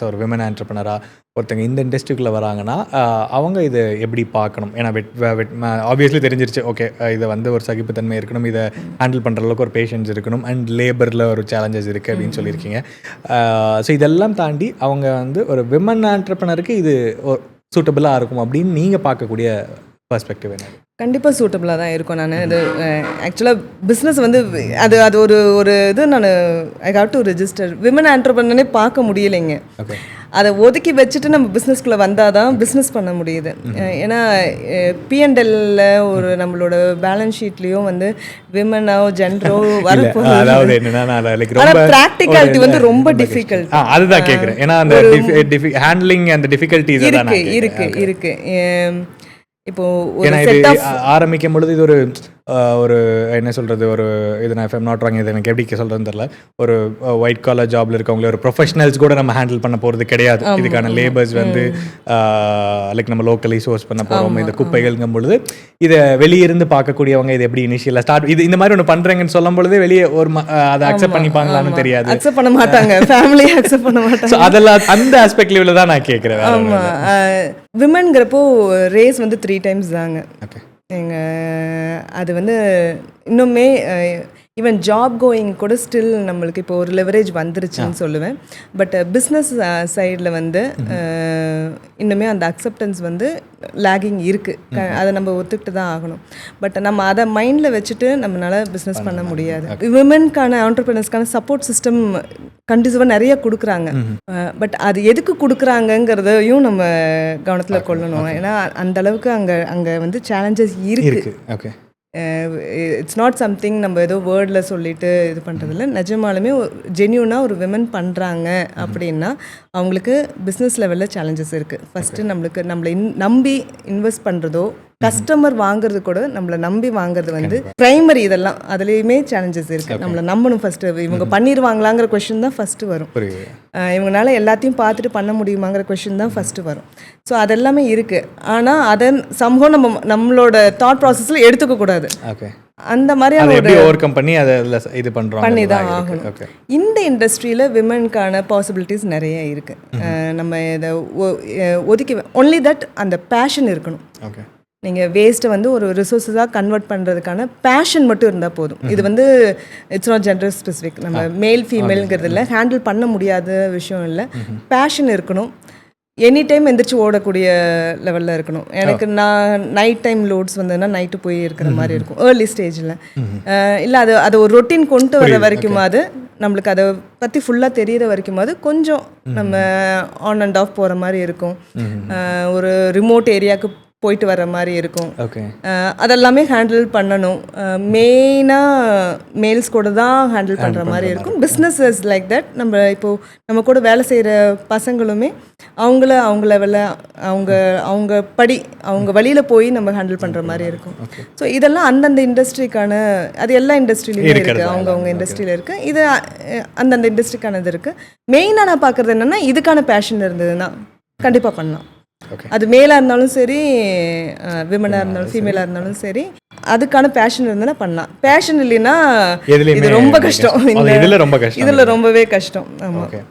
ஒரு விமன் ஆண்டர்ப்ரனராக ஒருத்தங்க இந்த இண்டஸ்ட்ரிக்குள்ளே வராங்கன்னா அவங்க இதை எப்படி பார்க்கணும்? ஏன்னா ஆப்வியஸ்லி தெரிஞ்சிருச்சு, ஓகே இதை வந்து ஒரு சகிப்புத்தன்மை இருக்கணும், இதை ஹேண்டில் பண்ணுற அளவுக்கு ஒரு பேஷன்ஸ் இருக்கணும், அண்ட் லேபரில் ஒரு சேலஞ்சஸ் இருக்குது அப்படின்னு சொல்லியிருக்கீங்க. ஸோ இதெல்லாம் தாண்டி அவங்க வந்து ஒரு விமன் ஆண்டர்ப்ரனருக்கு இது சூட்டபிளாக இருக்கும் அப்படின்னு நீங்கள் பார்க்கக்கூடிய பர்ஸ்பெக்டிவ் என்ன? கண்டிப்பாக சூட்டபிளாக தான் இருக்கும். நான் இது ஆக்சுவலாக பிஸ்னஸ் வந்து அது அது ஒரு இது நான் I have to register women ஆண்டர்ப்ரனரே பார்க்க முடியலைங்க. அதை ஒதுக்கி வச்சுட்டு நம்ம பிஸ்னஸ்குள்ளே வந்தால் தான் பிஸ்னஸ் பண்ண முடியுது. ஏன்னா P&Lல ஒரு நம்மளோட பேலன்ஸ் ஷீட்லேயும் வந்து விமனோ ஜென்டரோ வரப்போகுது. ஆனால் ப்ராக்டிகாலிட்டி வந்து ரொம்ப டிஃபிகல்ட். அதுதான் கேட்குறேன். ஏன்னா அந்த ஹேண்ட்லிங் அந்த டிஃபிகல்ட்டிஸ் இருக்கு. இப்போ ஆரம்பிக்கும் பொழுது இது ஒரு என்ன சொல்கிறது, ஒரு இது நான் எஃப்எம் நாட் ராங், இது எனக்கு எப்படி சொல்கிறதுன்னு தெரியல, ஒரு ஒயிட் காலர் ஜாபில் இருக்கவங்களே ஒரு ப்ரொஃபஷனல்ஸ் கூட நம்ம ஹேண்டில் பண்ண போகிறது கிடையாது. இதுக்கான லேபர்ஸ் வந்து லைக் நம்ம லோக்கலி சோர்ஸ் பண்ண போகிறோம். இந்த குப்பைகள்ங்கும் பொழுது இதை வெளியிருந்து பார்க்கக்கூடியவங்க இது எப்படி இனிஷியலாக ஸ்டார்ட் இது இந்த மாதிரி ஒன்று பண்ணுறேங்கன்னு சொல்லும் பொழுதே வெளியே ஒரு அதை அக்செப்ட் பண்ணிப்பாங்களான்னு தெரியாது, அக்செப்ட் பண்ண மாட்டாங்க, ஃபேமிலியை அக்செப்ட் பண்ண மாட்டாங்க. அதெல்லாம் அந்த ஆஸ்பெக்ட் லெவலில் தான் நான் கேட்குறேன். ஆமாம், விமன்கிறப்போ ரேஸ் வந்து 3 times தாங்க. அது வந்து இன்னுமே ஈவன் ஜாப் கோயிங் கூட ஸ்டில் நம்மளுக்கு இப்போ ஒரு லெவரேஜ் வந்துருச்சுன்னு சொல்லுவேன். பட் பிஸ்னஸ் சைடில் வந்து இன்னுமே அந்த அக்செப்டன்ஸ் வந்து லேகிங் இருக்குது. அதை நம்ம ஒத்துக்கிட்டு தான் ஆகணும். பட் நம்ம அதை மைண்டில் வச்சுட்டு நம்மளால பிஸ்னஸ் பண்ண முடியாது. விமென்கான ஆண்டர்ப்ரனர்ஸ்க்கான சப்போர்ட் சிஸ்டம் கண்டிப்பாக நிறைய கொடுக்குறாங்க. பட் அது எதுக்கு கொடுக்குறாங்கங்கிறதையும் நம்ம கவனத்தில் கொள்ளணும். ஏன்னா அந்த அளவுக்கு அங்கே வந்து சேலஞ்சஸ் இருக்குது. இட்ஸ் நாட் சம்திங் நம்ம ஏதோ வேர்டில் சொல்லிட்டு இது பண்ணுறதில்ல. நிஜமாலுமே ஜென்யூனாக ஒரு விமன் பண்ணுறாங்க அப்படின்னா அவங்களுக்கு பிஸ்னஸ் லெவலில் சேலஞ்சஸ் இருக்குது. ஃபஸ்ட்டு நம்மளை நம்பி இன்வெஸ்ட் பண்ணுறதோ, கஸ்டமர் வாங்குறது கூட நம்மளை நம்பி வாங்குறது வந்து ப்ரைமரி. இதெல்லாம் அதுலேயுமே சேலஞ்சஸ் இருக்குது. நம்மளை நம்பணும் ஃபஸ்ட்டு. இவங்க பண்ணிடுவாங்களாங்கிற கொஷின் தான் ஃபஸ்ட்டு வரும். இவங்களால எல்லாத்தையும் பார்த்துட்டு பண்ண முடியுமாங்கிற கொஷின் தான் ஃபஸ்ட்டு வரும். ஸோ அதெல்லாமே இருக்குது. ஆனால் அதை சம்பவம் நம்மளோட தாட் ப்ராசஸில் எடுத்துக்க கூடாது. அந்த மாதிரியான பண்ணி தான் ஆகணும். இந்த இண்டஸ்ட்ரியில் விமனுக்கான பாசிபிலிட்டிஸ் நிறைய இருக்குது. நம்ம இதை ஒதுக்கி ஒன்லி தட் அந்த பேஷன் இருக்கணும். நீங்கள் வேஸ்ட்டை வந்து ஒரு ரிசோர்ஸஸாக கன்வெர்ட் பண்ணுறதுக்கான பேஷன் மட்டும் இருந்தால் போதும். இது வந்து இட்ஸ் நாட் ஜெண்டர் ஸ்பெசிஃபிக். நம்ம மேல் ஃபீமேலுங்கிறது இல்லை, ஹேண்டில் பண்ண முடியாத விஷயம் இல்லை. பேஷன் இருக்கணும். எனி டைம் எந்திரிச்சு ஓடக்கூடிய லெவலில் இருக்கணும். எனக்கு நான் நைட் டைம் லோட்ஸ் வந்ததுன்னா நைட்டு போய் இருக்கிற மாதிரி இருக்கும் ஏர்லி ஸ்டேஜில். இல்லை அது ஒரு ரொட்டீன் கொண்டு வர வரைக்குமாவது, நம்மளுக்கு அதை பற்றி ஃபுல்லாக தெரிகிற வரைக்குமாவது கொஞ்சம் நம்ம ஆன் அண்ட் ஆஃப் போகிற மாதிரி இருக்கும். ஒரு ரிமோட் ஏரியாவுக்கு போயிட்டு வர மாதிரி இருக்கும். அதெல்லாமே ஹேண்டில் பண்ணணும். மெயினாக மேல்ஸ் கூட தான் ஹேண்டில் பண்ணுற மாதிரி இருக்கும். Business is like that. நம்ம கூட வேலை செய்கிற பசங்களுமே அவங்க லெவலில் அவங்க வழியில் போய் நம்ம ஹேண்டில் பண்ணுற மாதிரி இருக்கும். ஸோ இதெல்லாம் அந்தந்த இண்டஸ்ட்ரிக்கான, அது எல்லா இண்டஸ்ட்ரியிலையும் இருக்குது. அவங்க இண்டஸ்ட்ரியில் இருக்குது. இது அந்தந்த இண்டஸ்ட்ரிக்கானது இருக்குது. மெயினாக நான் பார்க்குறது என்னென்னா, இதுக்கான பேஷன் இருந்ததுன்னா கண்டிப்பாக பண்ணலாம். அது மேலாக இருந்தாலும் சரி, விமனாக இருந்தாலும் ஃபீமேலாக இருந்தாலும் சரி, அதுக்கான பேஷன் இருந்ததுன்னா பண்ணலாம். பேஷன் இல்லைன்னா இது ரொம்ப கஷ்டம். இதில் ரொம்பவே கஷ்டம். ஆமாம்.